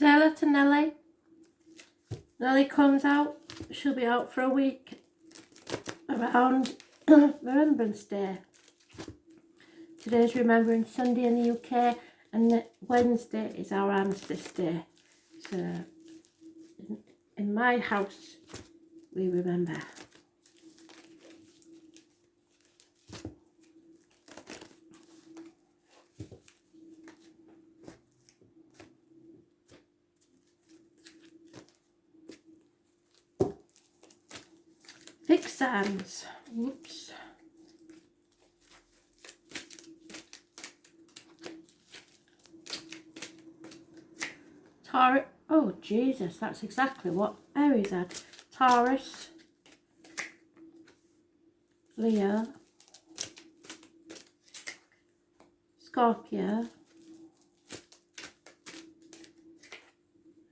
Stella to Nelly. Nelly comes out. She'll be out for a week around Remembrance Day. Today's Remembrance Sunday in the UK, and Wednesday is our Armistice Day. So in my house we remember. Fixed signs. Whoops. Taurus. Oh Jesus, that's exactly what Aries had. Taurus, Leo, Scorpio,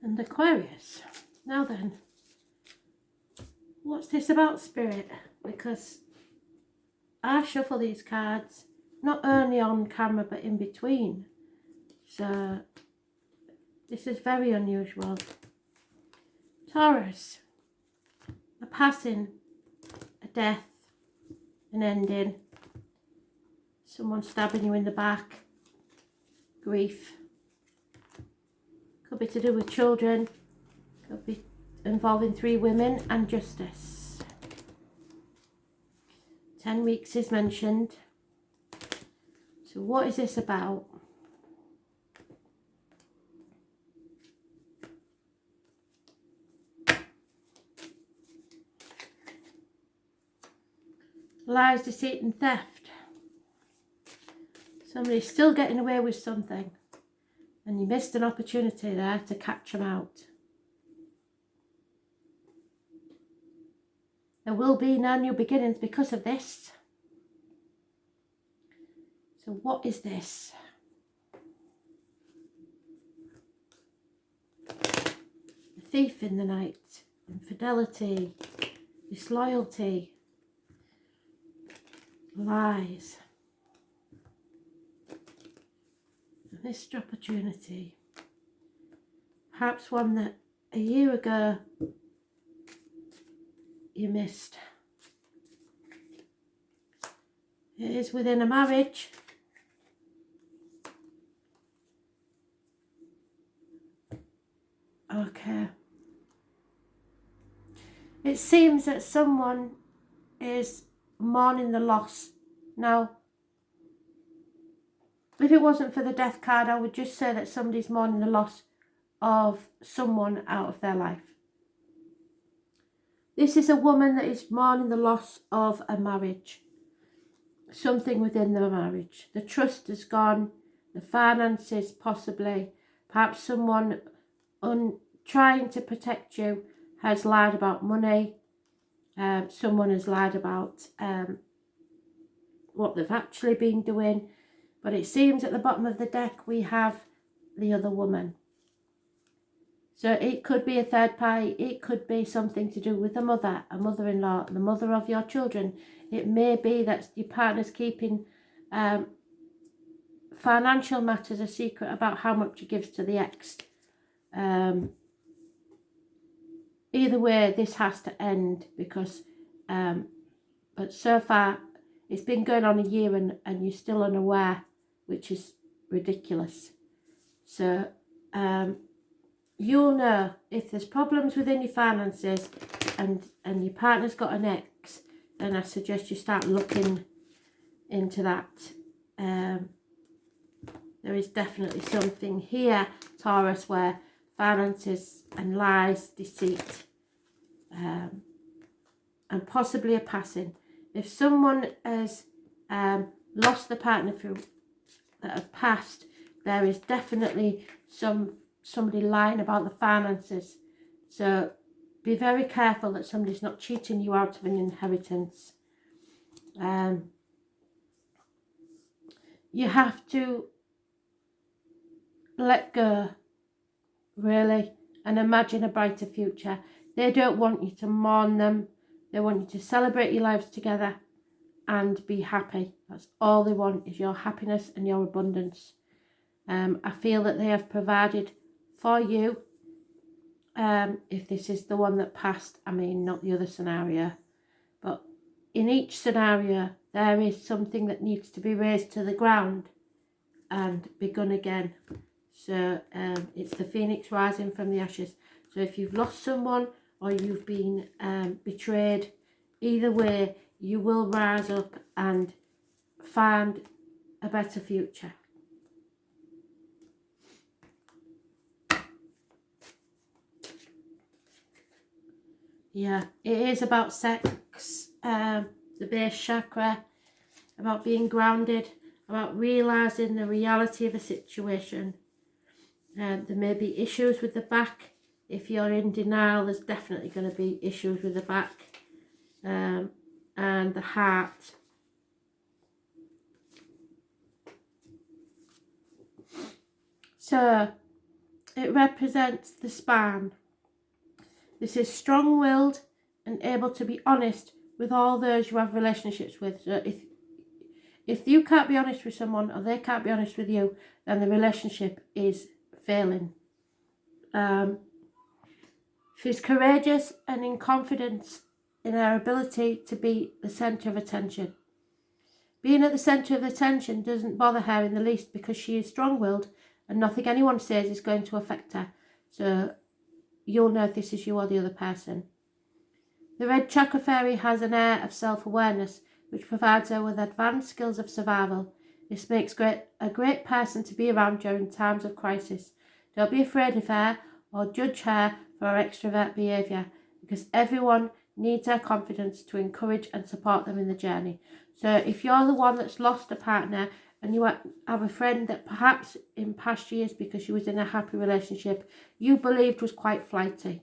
and Aquarius. Now then, what's this about, Spirit? Because I shuffle these cards not only on camera but in between, so this is very unusual. Taurus, a passing, a death, an ending, someone stabbing you in the back, grief. Could be to do with children, could be involving 3 women, and justice. 10 weeks is mentioned. So what is this about? Lies, deceit and theft. Somebody's still getting away with something and you missed an opportunity there to catch them out. There will be no new beginnings because of this. So what is this? The thief in the night, infidelity, disloyalty, lies, a missed opportunity, perhaps one that a year ago you missed. It is within a marriage. Okay. It seems that someone is mourning the loss. Now, if it wasn't for the death card, I would just say that somebody's mourning the loss of someone out of their life. This is a woman that is mourning the loss of a marriage, something within the marriage. The trust is gone, the finances possibly, perhaps someone trying to protect you has lied about money. Someone has lied about what they've actually been doing, but it seems at the bottom of the deck we have the other woman. So it could be a third party, it could be something to do with a mother, a mother-in-law, the mother of your children. It may be that your partner's keeping financial matters a secret about how much he gives to the ex. Either way, this has to end because but so far it's been going on a year and you're still unaware, which is ridiculous. So you'll know if there's problems within your finances and your partner's got an ex, then I suggest you start looking into that. There is definitely something here, Taurus, where finances and lies, deceit, and possibly a passing. If someone has lost the partner that have passed, there is definitely somebody lying about the finances. So be very careful that somebody's not cheating you out of an inheritance. You have to let go, really, and imagine a brighter future. They don't want you to mourn them. They want you to celebrate your lives together and be happy. That's all they want, is your happiness and your abundance. I feel that they have provided for you. If this is the one that passed, I mean, not the other scenario. But in each scenario, there is something that needs to be raised to the ground and begun again. So it's the phoenix rising from the ashes. So if you've lost someone or you've been betrayed, either way, you will rise up and find a better future. Yeah, it is about sex, the base chakra, about being grounded, about realising the reality of a situation. There may be issues with the back. If you're in denial, there's definitely going to be issues with the back and the heart. So it represents the spine. This is strong-willed and able to be honest with all those you have relationships with. So if you can't be honest with someone or they can't be honest with you, then the relationship is failing. She's courageous and in confidence in her ability to be the centre of attention. Being at the centre of attention doesn't bother her in the least because she is strong-willed and nothing anyone says is going to affect her. So you'll know if this is you or the other person. The red chakra fairy has an air of self-awareness which provides her with advanced skills of survival. This makes a great person to be around during times of crisis. Don't be afraid of her or judge her for her extrovert behaviour because everyone needs her confidence to encourage and support them in the journey. So if you're the one that's lost a partner and you have a friend that perhaps in past years, because she was in a happy relationship, you believed was quite flighty,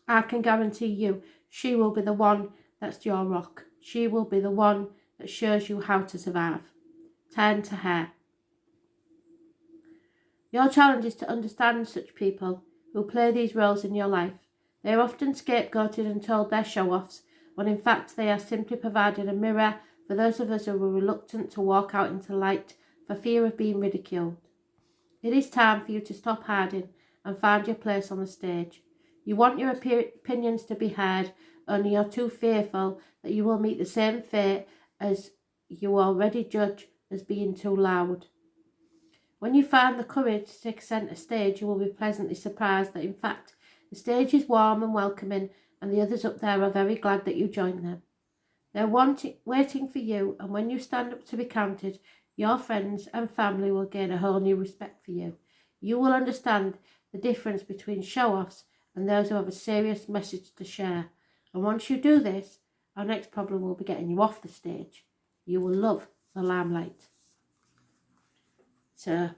I can guarantee you she will be the one that's your rock. She will be the one that shows you how to survive. Turn to her. Your challenge is to understand such people who play these roles in your life. They are often scapegoated and told they're show-offs, when in fact they are simply providing a mirror for those of us who are reluctant to walk out into light for fear of being ridiculed. It is time for you to stop hiding and find your place on the stage. You want your opinions to be heard, only you're too fearful that you will meet the same fate as you already judge as being too loud. When you find the courage to take centre stage, you will be pleasantly surprised that in fact the stage is warm and welcoming and the others up there are very glad that you joined them. They're waiting for you, and when you stand up to be counted, your friends and family will gain a whole new respect for you. You will understand the difference between show-offs and those who have a serious message to share. And once you do this, our next problem will be getting you off the stage. You will love the limelight. So,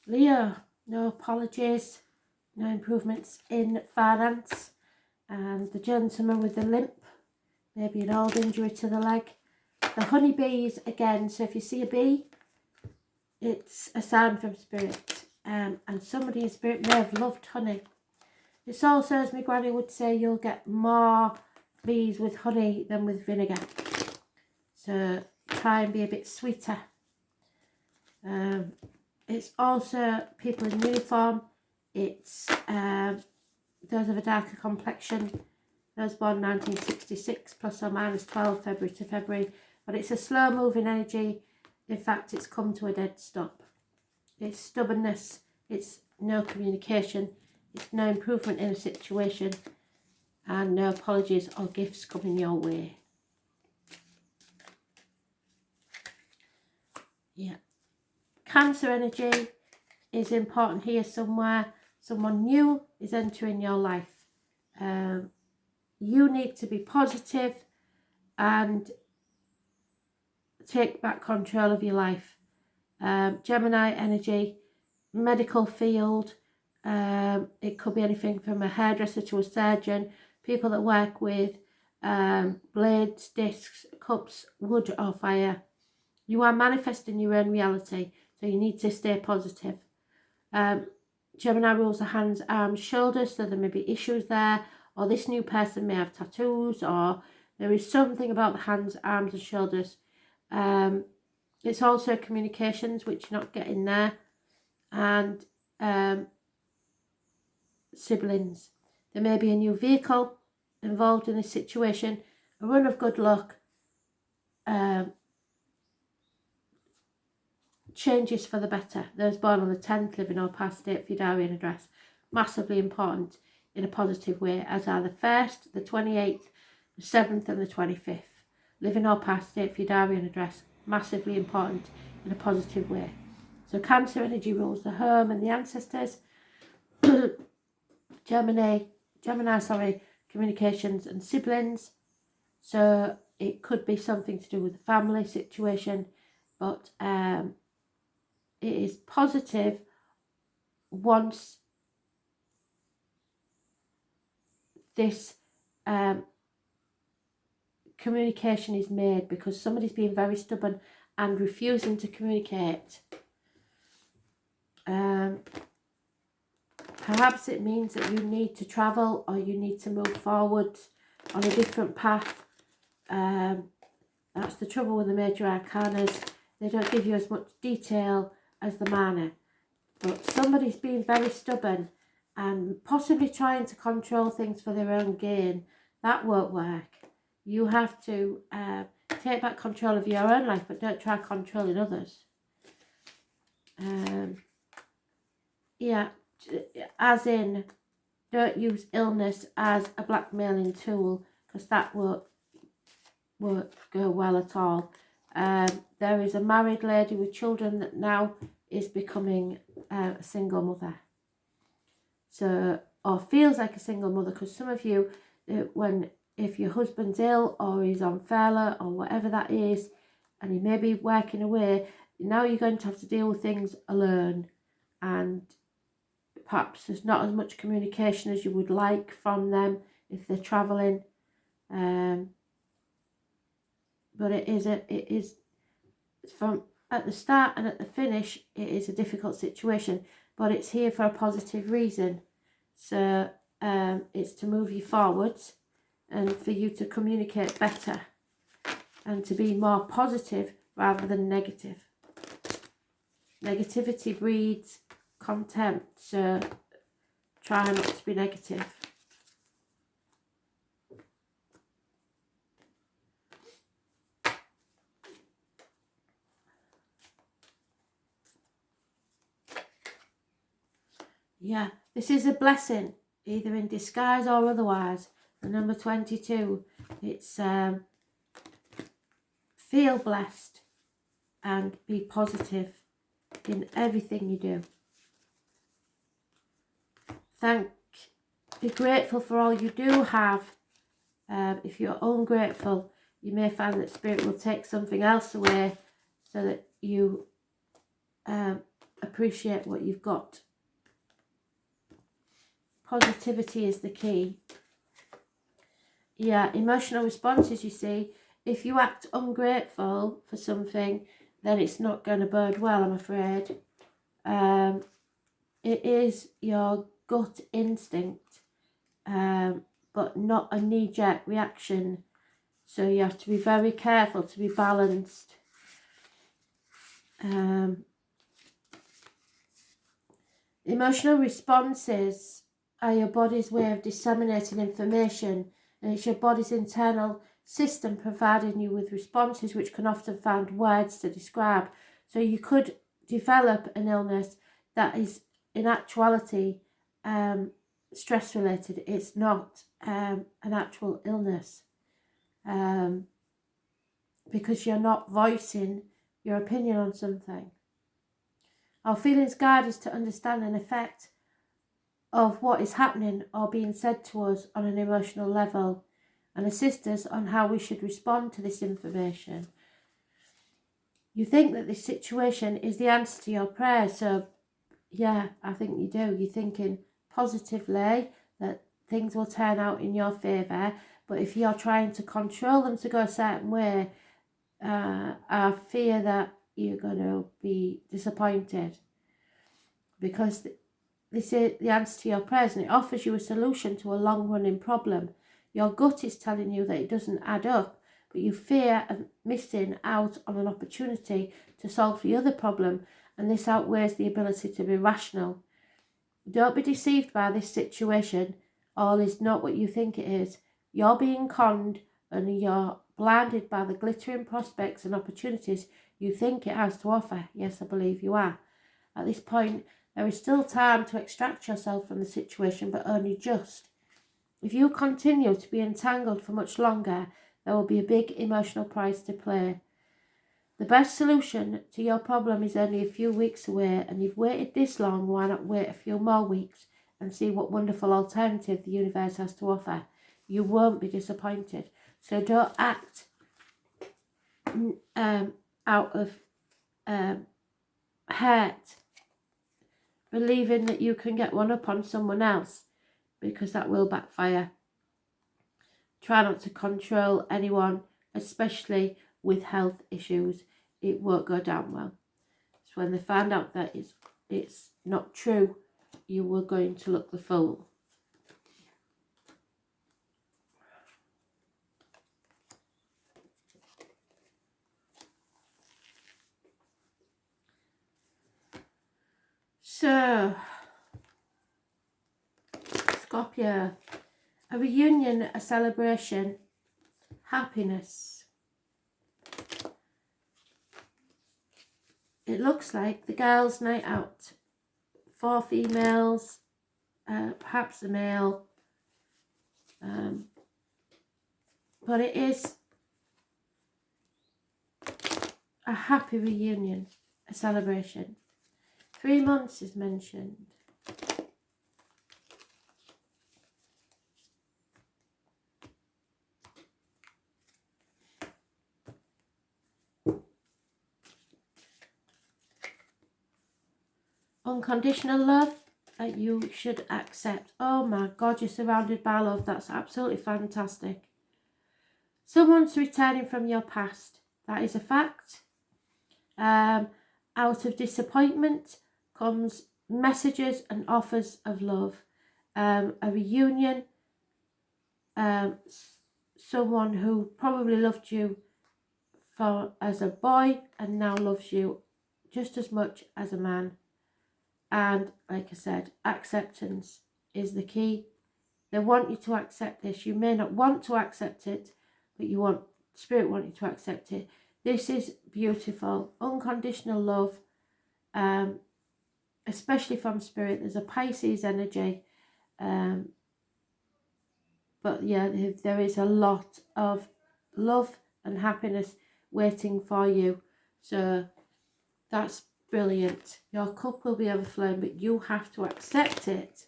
Leo, no apologies, no improvements in finance, and the gentleman with the limp, maybe an old injury to the leg. The honeybees again, so if you see a bee, it's a sign from spirit, and somebody in spirit may have loved honey. It's also, as my granny would say, you'll get more bees with honey than with vinegar. So try and be a bit sweeter. It's also people in uniform. It's those of a darker complexion, those born 1966, plus or minus 12 February to February. But it's a slow moving energy. In fact, it's come to a dead stop. It's stubbornness. It's no communication. It's no improvement in a situation. And no apologies or gifts coming your way. Yeah. Cancer energy is important here somewhere. Someone new is entering your life. You need to be positive and take back control of your life. Gemini energy, medical field. It could be anything from a hairdresser to a surgeon. People that work with blades, discs, cups, wood or fire. You are manifesting your own reality. So you need to stay positive. Gemini rules the hands, arms, shoulders, so there may be issues there, or this new person may have tattoos, or there is something about the hands, arms and shoulders. It's also communications, which you're not getting there, and siblings. There may be a new vehicle involved in this situation, a run of good luck, changes for the better. Those born on the 10th, living or past date for your diary and address, massively important in a positive way, as are the 1st, the 28th, the 7th and the 25th. Living or past date for your diary and address, massively important in a positive way. So Cancer energy rules the home and the ancestors. Gemini, communications and siblings. So it could be something to do with the family situation, but it is positive once this communication is made, because somebody's being very stubborn and refusing to communicate. Perhaps it means that you need to travel, or you need to move forward on a different path. That's the trouble with the major arcanas. They don't give you as much detail as the mana. But somebody's being very stubborn and possibly trying to control things for their own gain. That won't work. You have to take back control of your own life, but don't try controlling others. Yeah, as in, don't use illness as a blackmailing tool, because that won't go well at all. There is a married lady with children that now is becoming a single mother. So, or feels like a single mother, because some of you, if your husband's ill or he's on furlough or whatever that is, and he may be working away, now you're going to have to deal with things alone, and perhaps there's not as much communication as you would like from them if they're travelling. But it is from at the start and at the finish, it is a difficult situation, but it's here for a positive reason. So it's to move you forwards and for you to communicate better and to be more positive rather than negative. Negativity breeds contempt, so try not to be negative. Yeah, this is a blessing, either in disguise or otherwise. The number 22, it's feel blessed and be positive in everything you do. Be grateful for all you do have. If you're ungrateful, you may find that Spirit will take something else away so that you appreciate what you've got. Positivity is the key. Yeah, emotional responses, you see. If you act ungrateful for something, then it's not going to bode well, I'm afraid. It is your gut instinct, but not a knee-jerk reaction. So you have to be very careful to be balanced. Emotional responses are your body's way of disseminating information, and it's your body's internal system providing you with responses which can often find words to describe. So you could develop an illness that is in actuality stress related. It's not an actual illness, because you're not voicing your opinion on something. Our feelings guide us to understand an effect of what is happening or being said to us on an emotional level, and assist us on how we should respond to this information. You think that this situation is the answer to your prayer, so yeah, I think you do. You're thinking positively that things will turn out in your favour, but if you're trying to control them to go a certain way, I fear that you're going to be disappointed, because this is the answer to your prayers, and it offers you a solution to a long-running problem. Your gut is telling you that it doesn't add up, but you fear of missing out on an opportunity to solve the other problem, and this outweighs the ability to be rational. Don't be deceived by this situation. All is not what you think it is. You're being conned, and you're blinded by the glittering prospects and opportunities you think it has to offer. Yes, I believe you are. At this point, there is still time to extract yourself from the situation, but only just. If you continue to be entangled for much longer, there will be a big emotional price to pay. The best solution to your problem is only a few weeks away, and you've waited this long, why not wait a few more weeks and see what wonderful alternative the universe has to offer? You won't be disappointed. So don't act out of hurt, believing that you can get one up on someone else, because that will backfire. Try not to control anyone, especially with health issues. It won't go down well. So when they find out that it's not true, you were going to look the fool. So, Scorpio, a reunion, a celebration, happiness. It looks like the girls' night out. 4 females, perhaps a male. But it is a happy reunion, a celebration. 3 months is mentioned. Unconditional love that you should accept. Oh my God, you're surrounded by love. That's absolutely fantastic. Someone's returning from your past. That is a fact. Out of disappointment comes messages and offers of love. A reunion. Someone who probably loved you as a boy and now loves you just as much as a man. And like I said, acceptance is the key. They want you to accept this. You may not want to accept it, but Spirit want you to accept it. This is beautiful. Unconditional love, especially from Spirit. There's a Pisces energy. But yeah, there is a lot of love and happiness waiting for you. So that's brilliant. Your cup will be overflowing, but you have to accept it.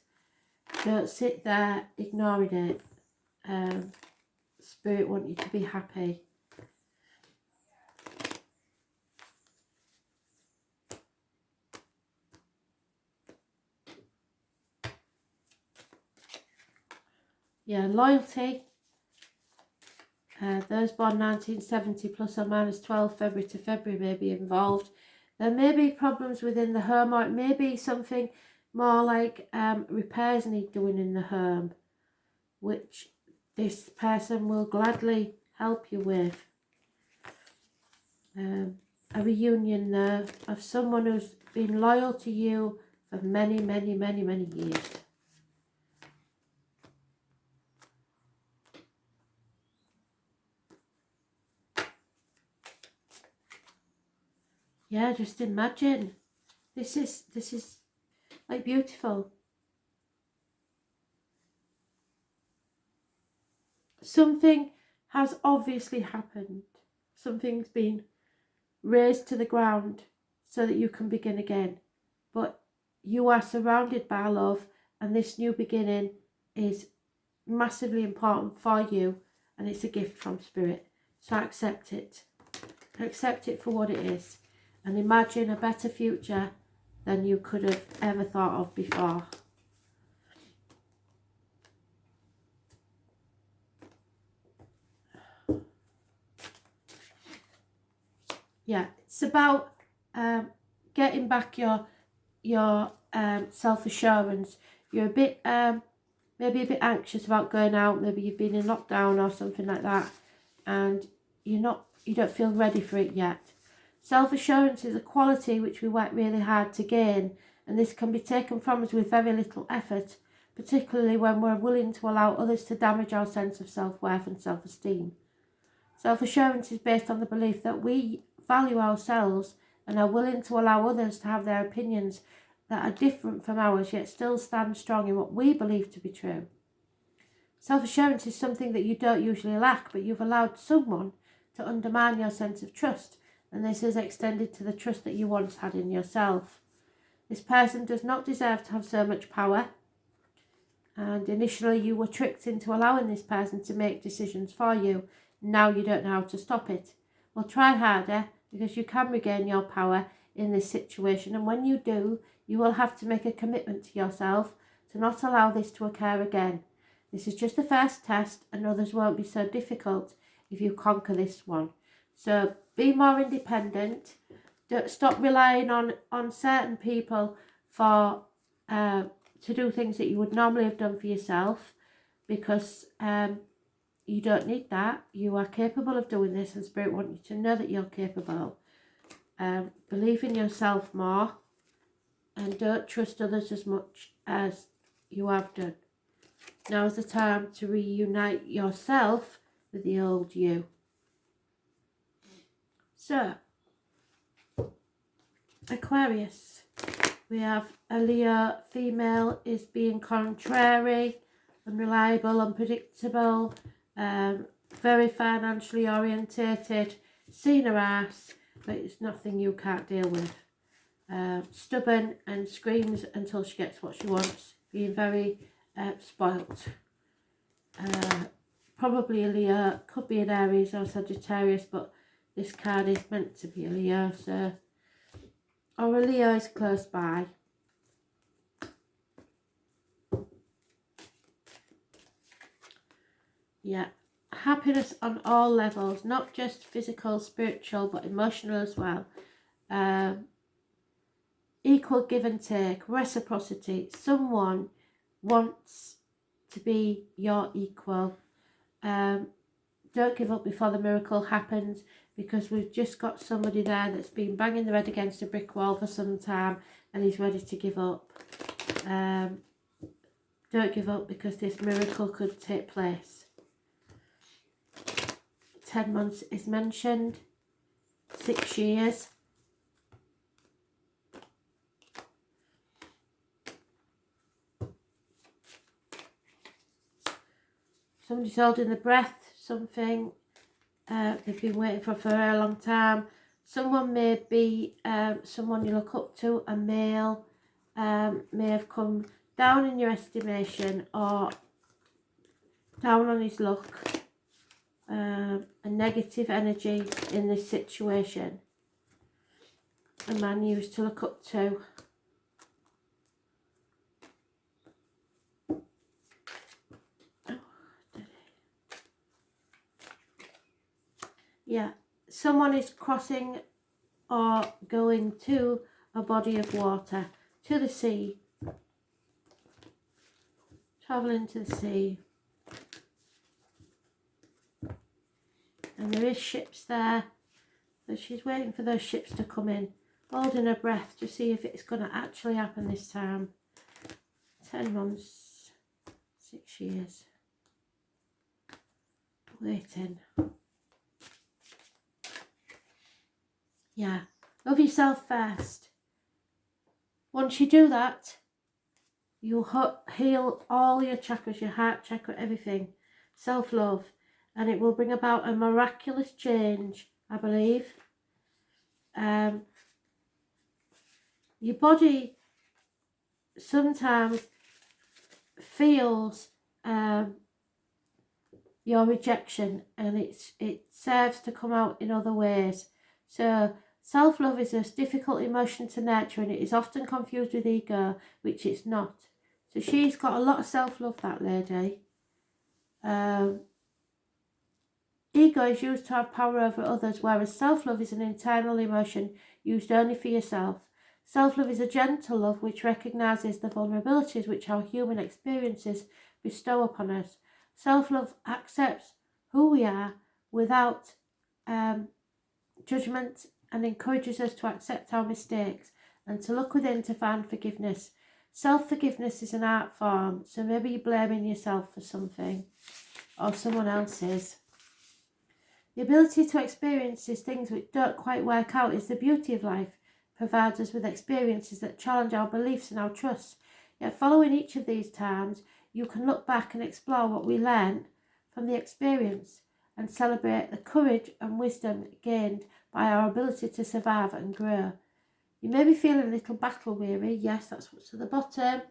Don't sit there ignoring it. Spirit want you to be happy. Yeah, loyalty. Those born 1970 plus or minus 12 February to February may be involved. There may be problems within the home, or it may be something more like repairs need doing in the home, which this person will gladly help you with. A reunion there of someone who's been loyal to you for many, many, many, many years. Yeah, just imagine. This is like beautiful. Something has obviously happened. Something's been raised to the ground so that you can begin again. But you are surrounded by love, and this new beginning is massively important for you, and it's a gift from Spirit. So accept it. Accept it for what it is, and imagine a better future than you could have ever thought of before. Yeah, it's about getting back your your self-assurance. You're a bit, maybe a bit anxious about going out. Maybe you've been in lockdown or something like that, and you don't feel ready for it yet. Self-assurance is a quality which we work really hard to gain, and this can be taken from us with very little effort, particularly when we're willing to allow others to damage our sense of self-worth and self-esteem. Self-assurance is based on the belief that we value ourselves and are willing to allow others to have their opinions that are different from ours, yet still stand strong in what we believe to be true. Self-assurance is something that you don't usually lack, but you've allowed someone to undermine your sense of trust, and this is extended to the trust that you once had in yourself. This person does not deserve to have so much power, and initially you were tricked into allowing this person to make decisions for you. Now you don't know how to stop it. Well, try harder, because you can regain your power in this situation, and when you do, you will have to make a commitment to yourself to not allow this to occur again. This is just the first test, and others won't be so difficult if you conquer this one. So be more independent. Don't stop relying on certain people for to do things that you would normally have done for yourself, because you don't need that. You are capable of doing this, and Spirit wants you to know that you're capable. Believe in yourself more, and don't trust others as much as you have done. Now is the time to reunite yourself with the old you. So, Aquarius, we have a Leo female is being contrary, unreliable, unpredictable, very financially orientated, seen her ass, but it's nothing you can't deal with. Stubborn and screams until she gets what she wants, being very spoilt. Probably a Leo, could be an Aries or Sagittarius, but this card is meant to be a Leo, so, or a Leo is close by. Yeah, happiness on all levels, not just physical, spiritual, but emotional as well. Equal give and take, reciprocity. Someone wants to be your equal. Don't give up before the miracle happens, because we've just got somebody there that's been banging their head against a brick wall for some time and he's ready to give up. Don't give up, because this miracle could take place. 10 months is mentioned, 6 years. Somebody's holding the breath, something they've been waiting for a very long time. Someone may be someone you look up to, a male, may have come down in your estimation or down on his luck. A negative energy in this situation. A man you used to look up to. Yeah, someone is crossing or going to a body of water, to the sea, travelling to the sea. And there is ships there, so she's waiting for those ships to come in, holding her breath to see if it's going to actually happen this time. 10 months, 6 years, waiting. Yeah, love yourself first. Once you do that, you'll heal all your chakras, your heart chakra, everything. Self-love. And it will bring about a miraculous change, I believe. Your body sometimes feels your rejection, and it serves to come out in other ways. So self-love is a difficult emotion to nurture, and it is often confused with ego, which it's not. So she's got a lot of self-love, that lady. Ego is used to have power over others, whereas self-love is an internal emotion used only for yourself. Self-love is a gentle love which recognises the vulnerabilities which our human experiences bestow upon us. Self-love accepts who we are without judgment and encourages us to accept our mistakes and to look within to find forgiveness. Self-forgiveness is an art form, so maybe you're blaming yourself for something or someone else's. The ability to experience these things which don't quite work out is the beauty of life. It provides us with experiences that challenge our beliefs and our trusts. Yet following each of these times, you can look back and explore what we learned from the experience and celebrate the courage and wisdom gained by our ability to survive and grow. You may be feeling a little battle weary. Yes, that's what's at the bottom.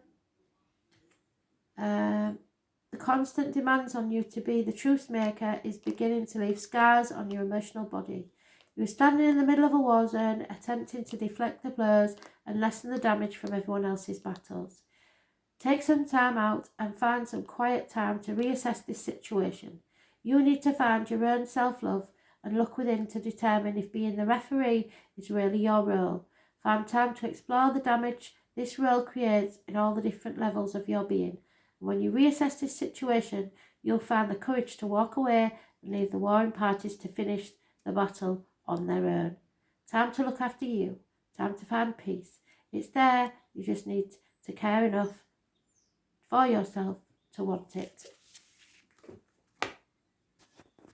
The constant demands on you to be the truth maker is beginning to leave scars on your emotional body. You are standing in the middle of a war zone, attempting to deflect the blows and lessen the damage from everyone else's battles. Take some time out and find some quiet time to reassess this situation. You need to find your own self-love and look within to determine if being the referee is really your role. Find time to explore the damage this role creates in all the different levels of your being. And when you reassess this situation, you'll find the courage to walk away and leave the warring parties to finish the battle on their own. Time to look after you. Time to find peace. It's there. You just need to care enough for yourself to want it.